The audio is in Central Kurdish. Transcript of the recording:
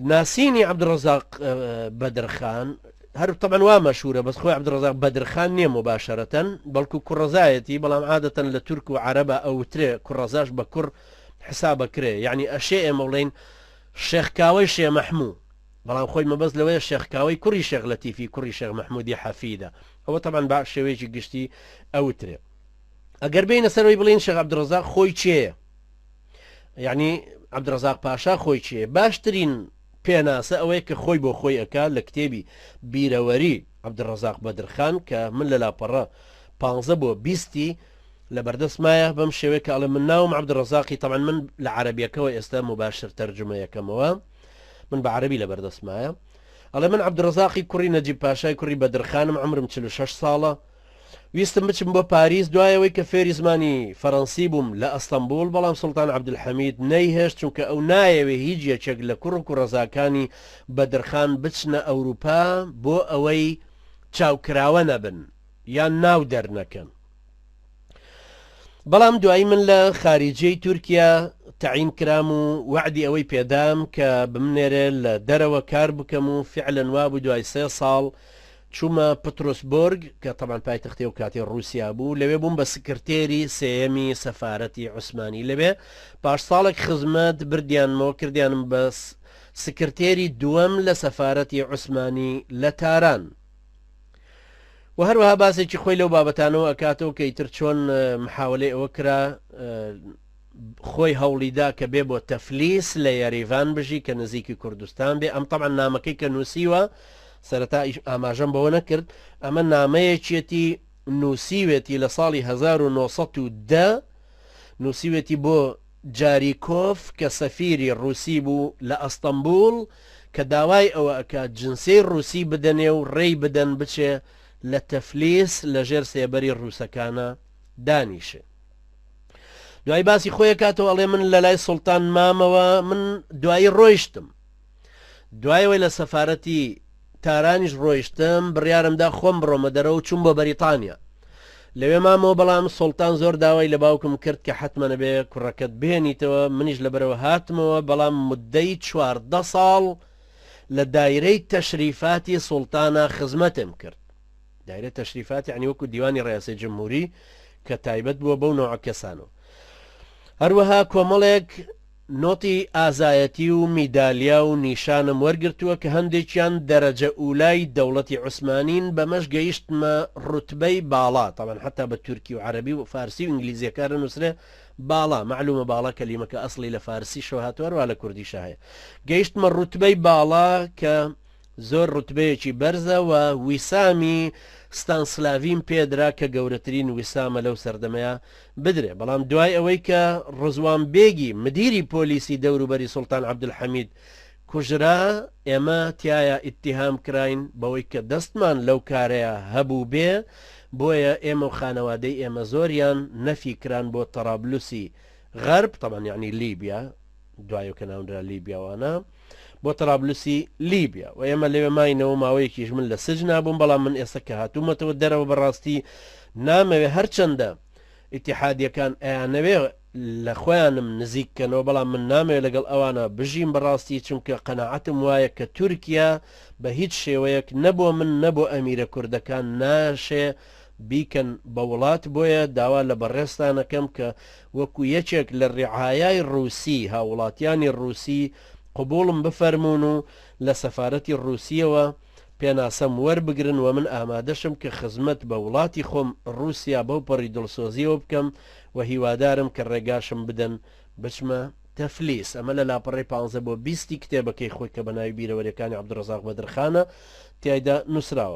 ناسینی عەبدوڕەزاق بەدرخان هەر طبعا وا مەشهورە بەس خۆی عەبدوڕەزاق بەدرخان نییە مباشرەتەن بەڵکو کوڕەزایەتی بەڵام عادەتەن لە تورک و عەرەبە ئەوترێ کوڕەزاش بە کوڕ حسابەکرێ یعنی ئەشێ ئێمە بڵێن شێخکاوەی شێ مەحموو بەڵام خۆی مەبەست لەوەیە شێخکاوەی کوڕی شێخ لەتیفی کوڕی شێخ مەحموودی حەفیدە ئەوە طبعا با شێوەیەکی گشتی ئەوترێ ئەگەر بینە سەرەوەی بڵین شێخ عەبدوڕەزاق خۆی چێە یعنی عەبدوڕەزاق پاشا خۆی چێ باشترین پێناسە ئەوەیە کە خۆی بۆ خۆی ئەکا لە کتێبی بیرەوەری عەبدوڕەزاق بەدرخان کە من لە لاپەڕە 15 بۆ 20 لە بەردەستمایە بەم شێوەیە کە ئەڵێ من ناوم عەبدوڕەزاقی طبعا من لە عەرەبیەکەوە ئێستا مباشر تەرجمە یەکەمەوە من بە عەرەبی لە بەردەستمایە ئەڵێ من عەبدوڕەزاقی کوڕی نەجیب پاشای کوڕی بەدرخانم عمرم 46 ساڵە ویستم بچم بۆ پاریس دوایەوەی کە فێری زمانی فەڕەنسی بووم لە ئەستەمبول بەڵام سوڵتان عەبدولحەمید نەیهێشت چونکە ئەو نایەوێ هیچ یەکێک لە کوڕ و کوڕەزاکانی بەدرخان بچنە ئەوروپا بۆ ئەوەی چاوکراوە نەبن یان ناو دەرنەکەن بەڵام دوایی من لە خارجەی تورکیا تعین کرام و وعدی ئەوەی پێدام کە بمنێرێ لە دەرەوە کار بکەم و فعلەن وابوو دوای 3 ساڵ چوومە پترۆسبۆرگ کە طبعا پایتەختێ و کاتی رووسیا بوو لەوێ بووم بە سکرتێری سێمی سەفارەتی عوسمانی لەوێ پاش ساڵێک خزمەت بردیانمەوە کردیانم بە سکرتێری دووەم لە سەفارەتی عوسمانی لە تاران و هەروەها باسێکی خۆی لەو بابەتانەوە ئەکاتەوە کە ئیتر چۆن محاولەی ئەوە کرا خۆی هەوڵیدا کە بێ بۆ تەفلیس لە یاریڤان بژی کە نزیکی کوردستان بێ ئەم طبعا نامەکەی کە نووسیوە سەرەتا ئاماژەم بەوە نەکرد ئەمە نامەیەکێتی نووسیوێتی لە ساڵی 1910 نووسیوێتی بۆ جاریکۆف کە سەفیری ڕووسی بوو لە ئەستەمبول کە داوای ئەوە ئەکات جنسەی ڕووسی بدەنێ و ڕێی بدەن بچێ لە تەفلیس لە ژێر سێبەری ڕووسەکانە دانیشێ دوای باسی خۆی کاتەوە ئەڵێ من لە لای سوڵتان مامەوە من دوایی ڕۆیشتم دوایەوەی لە سەفارەتی تارانیش ڕۆیشتم بڕیارمدا خۆم بڕۆمە دەرەوە چوون بۆ بەریتانیا لەوێ مامەوە بەڵام سوڵتان زۆر داوای لە باوکم کرد کە حتممە بێ کوڕەکەت بێنیتەوە منیش لەبەرەوە هاتمەوە بەڵام مدەی 14 ساڵ لە دایرەی تەشریفاتی سوڵتانە خزمەتم کرد دایرە تەشریفاتی عنی وەکو دیوانی ڕیاسی جمهوری کە تایبەت بووە بەو نوع کەسانەوە هەروەها کۆمەڵێک نۆتی ئازایەتی و میدالیا و نیشانم وەرگرتووە کە هەندێکیان دەرەجە ئولای دەوڵەتی عوسمانین بەمەش گەیشتمە ڕوتبەی باڵا طبعا حتا بە تورکی و عەرەبی و فارسی و ئینگلیزیەکە نووسرێ باڵا معلومە باڵا کەلیمەکە ئەسڵی لە فارسی شەوە هاتووە لە کوردیشە هەیە گەیشتمە ڕوتبەی باڵا کە زۆر ڕوتبەیەکی بەرزە و ویسامی ستانسلاڤیم پێدرا کە گەورەترین ویسامە لەو سەردەمەیە بدرێ بەڵام دوای ئەوەی کە ڕزوان بێگی مدیری پۆلیسی دەوروبەری سوڵتان عەبدولحەمید کوژرا ئێمە تایە ئیتیهام کراین بەوەی کە دەستمان لەو کارەیە هەبوو بێ بۆیە ئێمە و خانەوادەی ئێمە زۆریان نەفی کران بۆ تەرابلوسی غەرب طبعا یعنی لیبیا دوایەوە کە ناونرا لیبیاوانە بۆ تەرابلوسی لیبیا و ئێمە لەوێ ماینەوە ماوەیەکیش من لە سجن نابووم بەڵام من ئێستا کە هاتوومەتەوە دەرەوە بەڕاستی نامەوێ هەرچەندە ئیتیحادیەکان ئەیانەوێ لە خۆیانم نزیککەنەوە بەڵام من نامەوێت لەگەڵ ئەوانە بژیم بەڕاستی چونکە قەنەعەتم وایە کە تورکیا بە هیچ شێوەیەک نەبووە من نەبوو ئەمیرە کوردەکان ناشێ بیکەن بە وڵات بۆیە داوا لە بەڕێستانەکەم کە وەکو یەکێک لە ڕێعایای ڕووسی هاوڵاتیانی ڕووسی قبولم بفەرمونون و لە سەفارەتی ڕووسیەوە پێناسەم وەربگرن و من ئامادەشم کە خزمەت بە وڵاتی خۆم ڕووسیا بەو پەڕی دڵسۆزیەوە بکەم و هیوادارم کە ڕێگاشم بدەن بچمە تەفلیس ئەمە لە لاپەڕی 15 بۆ 20 کتێبەکەی خۆی کە بە ناوی بیرەوەریەکانی عەبدوڕەزاق بەدرخانە تیایدا نووسراوە